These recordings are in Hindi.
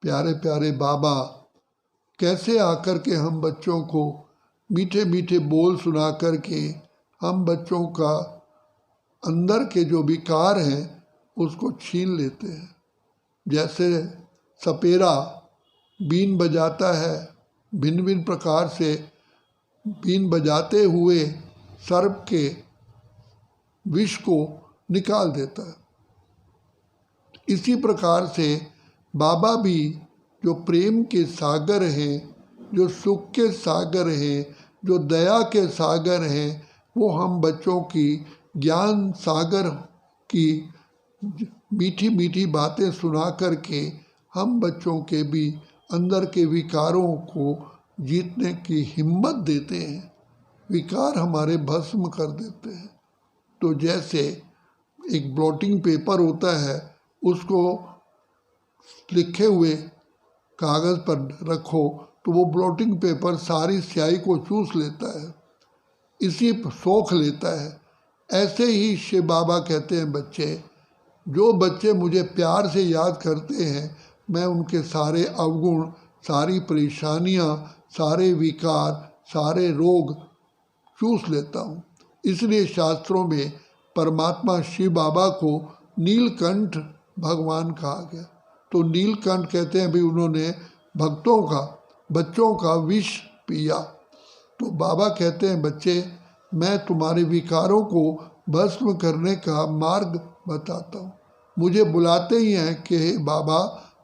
प्यारे प्यारे बाबा कैसे आकर के हम बच्चों को मीठे मीठे बोल सुना करके हम बच्चों का अंदर के जो विकार हैं उसको छीन लेते हैं। जैसे सपेरा बीन बजाता है, भिन्न भिन्न प्रकार से बीन बजाते हुए सर्प के विष को निकाल देता है। इसी प्रकार से बाबा भी जो प्रेम के सागर हैं, जो सुख के सागर हैं, जो दया के सागर हैं, वो हम बच्चों की ज्ञान सागर की मीठी मीठी बातें सुना करके हम बच्चों के भी अंदर के विकारों को जीतने की हिम्मत देते हैं, विकार हमारे भस्म कर देते हैं। तो जैसे एक ब्लॉटिंग पेपर होता है, उसको लिखे हुए कागज़ पर रखो तो वो ब्लॉटिंग पेपर सारी स्याही को चूस लेता है, इसी सोख लेता है। ऐसे ही शिव बाबा कहते हैं जो बच्चे मुझे प्यार से याद करते हैं, मैं उनके सारे अवगुण, सारी परेशानियाँ, सारे विकार, सारे रोग चूस लेता हूँ। इसलिए शास्त्रों में परमात्मा शिव बाबा को नीलकंठ भगवान कहा गया। तो नीलकंठ कहते हैं भी उन्होंने बच्चों का विष पिया। तो बाबा कहते हैं बच्चे, मैं तुम्हारे विकारों को भस्म करने का मार्ग बताता हूँ। मुझे बुलाते ही हैं कि हे बाबा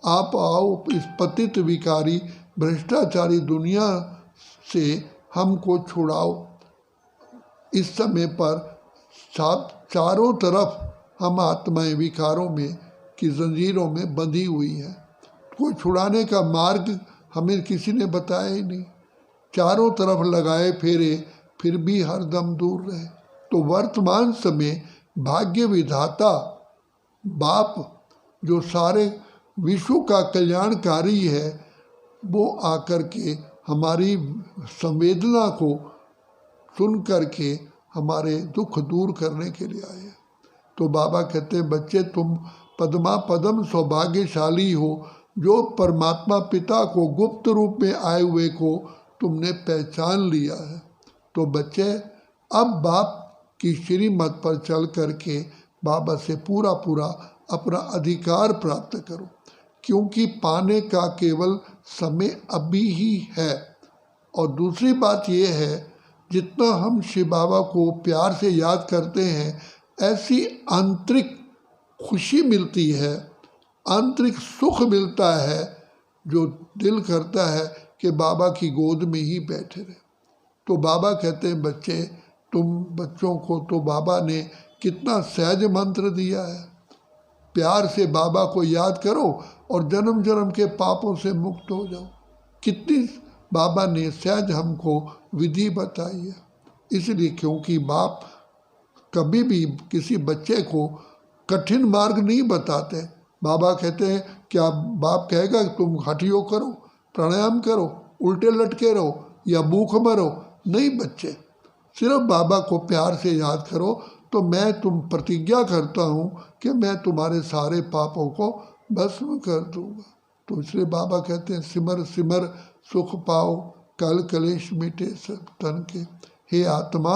आप आओ, इस पतित विकारी भ्रष्टाचारी दुनिया से हमको छुड़ाओ। इस समय पर चारों तरफ हम आत्माएं विकारों में की जंजीरों में बंधी हुई हैं। कोई छुड़ाने का मार्ग हमें किसी ने बताया ही नहीं। चारों तरफ लगाए फेरे फिर भी हरदम दूर रहे। तो वर्तमान समय भाग्य विधाता बाप जो सारे विश्व का कल्याणकारी है, वो आकर के हमारी संवेदना को सुन करके हमारे दुख दूर करने के लिए आए। तो बाबा कहते हैं बच्चे, तुम पद्मा पदम सौभाग्यशाली हो जो परमात्मा पिता को गुप्त रूप में आए हुए को तुमने पहचान लिया है। तो बच्चे, अब बाप की श्रीमत पर चल करके बाबा से पूरा अपना अधिकार प्राप्त करो, क्योंकि पाने का केवल समय अभी ही है। और दूसरी बात यह है, जितना हम शिव बाबा को प्यार से याद करते हैं, ऐसी आंतरिक खुशी मिलती है, आंतरिक सुख मिलता है, जो दिल करता है कि बाबा की गोद में ही बैठे रहे। तो बाबा कहते हैं बच्चे, तुम बच्चों को तो बाबा ने कितना सहज मंत्र दिया है। प्यार से बाबा को याद करो और जन्म जन्म के पापों से मुक्त हो जाओ। कितनी बाबा ने सहज हमको विधि बताई है। इसलिए क्योंकि बाप कभी भी किसी बच्चे को कठिन मार्ग नहीं बताते। बाबा कहते हैं, क्या बाप कहेगा तुम हठ योग करो, प्राणायाम करो, उल्टे लटके रहो या भूख मरो? नहीं बच्चे, सिर्फ बाबा को प्यार से याद करो तो मैं तुम प्रतिज्ञा करता हूँ कि मैं तुम्हारे सारे पापों को भस्म कर दूंगा। तो इसलिए बाबा कहते हैं, सिमर सिमर सुख पाओ, कल कलेश मिटे सब तन के। हे आत्मा,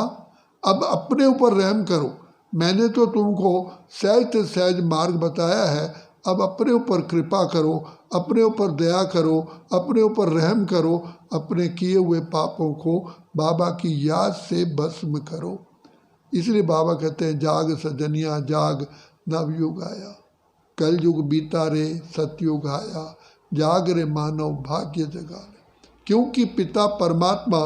अब अपने ऊपर रहम करो। मैंने तो तुमको सहज से सहज मार्ग बताया है, अब अपने ऊपर कृपा करो, अपने ऊपर दया करो, अपने ऊपर रहम करो, अपने किए हुए पापों को बाबा की याद से भस्म करो। इसलिए बाबा कहते हैं, जाग सजनिया जाग नवयुग आया, कल युग बीता रे सतयुग आया, जाग रे मानव भाग्य जगा रे। क्योंकि पिता परमात्मा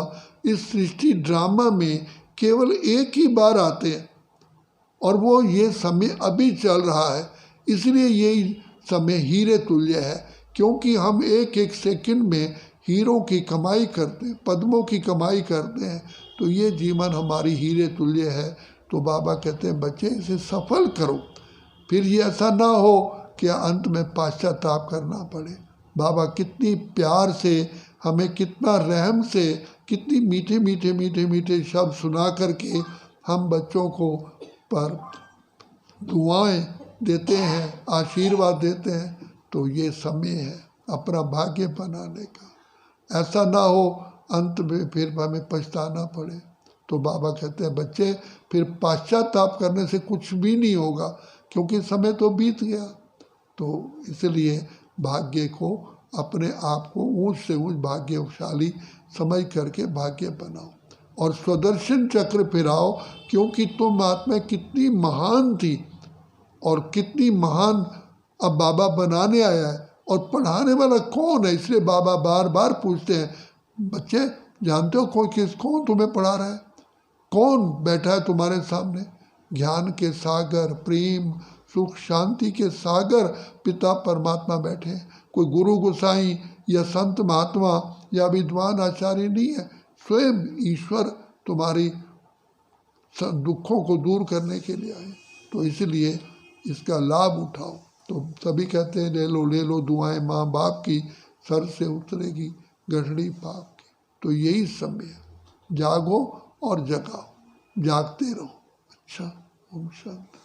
इस सृष्टि ड्रामा में केवल एक ही बार आते हैं और वो ये समय अभी चल रहा है। इसलिए ये समय हीरे तुल्य है, क्योंकि हम एक एक सेकंड में हीरों की कमाई करते हैं, पद्मों की कमाई करते हैं। तो ये जीवन हमारी हीरे तुल्य है। तो बाबा कहते हैं बच्चे, इसे सफल करो, फिर ये ऐसा ना हो कि अंत में पश्चाताप करना पड़े। बाबा कितनी प्यार से हमें, कितना रहम से, कितनी मीठे मीठे मीठे मीठे शब्द सुना करके हम बच्चों को पर दुआएं देते हैं, आशीर्वाद देते हैं। तो ये समय है अपना भाग्य बनाने का। ऐसा ना हो अंत में फिर हमें पछताना पड़े। तो बाबा कहते हैं बच्चे फिर पश्चाताप करने से कुछ भी नहीं होगा, क्योंकि समय तो बीत गया। तो इसलिए भाग्य को, अपने आप को ऊंच से ऊंच भाग्यशाली समझ करके भाग्य बनाओ और स्वदर्शन चक्र फिराओ, क्योंकि तुम आत्मा कितनी महान थी और कितनी महान अब बाबा बनाने आया है। और पढ़ाने वाला कौन है, इसलिए बाबा बार बार पूछते हैं बच्चे जानते हो कौन तुम्हें पढ़ा रहा है, कौन बैठा है तुम्हारे सामने। ज्ञान के सागर, प्रेम सुख शांति के सागर पिता परमात्मा बैठे हैं। कोई गुरु गोसाई या संत महात्मा या विद्वान आचार्य नहीं है, स्वयं ईश्वर तुम्हारी दुखों को दूर करने के लिए आए। तो इसलिए इसका लाभ उठाओ। तो सभी कहते हैं ले लो दुआएं माँ बाप की, सर से उतरेगी गठड़ी पाप की। तो यही समय है, जागो और जगाओ, जागते रहो। अच्छा, ओम शांति।